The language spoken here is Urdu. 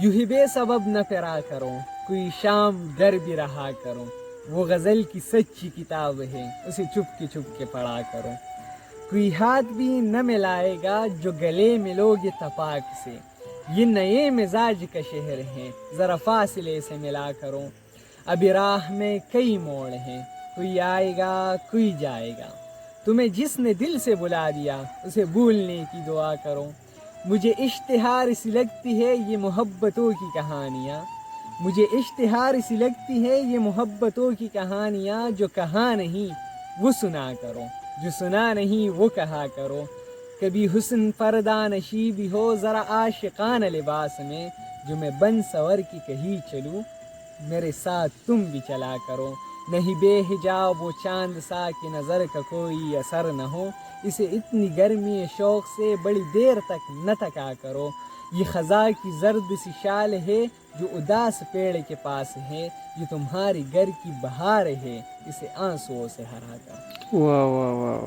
یوں ہی بے سبب نہ پھرا کرو، کوئی شام گھر بھی رہا کرو، وہ غزل کی سچی کتاب ہے، اسے چھپ کے پڑھا کرو۔ کوئی ہاتھ بھی نہ ملائے گا جو گلے ملو گے تپاک سے، یہ نئے مزاج کا شہر ہے، ذرا فاصلے سے ملا کرو۔ ابھی راہ میں کئی موڑ ہیں، کوئی آئے گا کوئی جائے گا، تمہیں جس نے دل سے بلا دیا اسے بھولنے کی دعا کرو۔ مجھے اشتہار سی لگتی ہے یہ محبتوں کی کہانیاں، مجھے اشتہار سی لگتی ہے یہ محبتوں کی کہانیاں، جو کہا نہیں وہ سنا کرو، جو سنا نہیں وہ کہا کرو۔ کبھی حسن پردہ نشی بھی ہو ذرا عاشقانہ لباس میں، جو میں بن سور کی کہیں چلوں میرے ساتھ تم بھی چلا کرو۔ نہیں بے حجاب و چاند سا کہ نظر کا کوئی اثر نہ ہو، اسے اتنی گرمی شوق سے بڑی دیر تک نہ تکا کرو۔ یہ خزاں کی زرد سی شال ہے جو اداس پیڑ کے پاس ہے، یہ تمہاری گھر کی بہار ہے، اسے آنسوؤں سے ہرا کرو۔ واہ واہ واہ واہ۔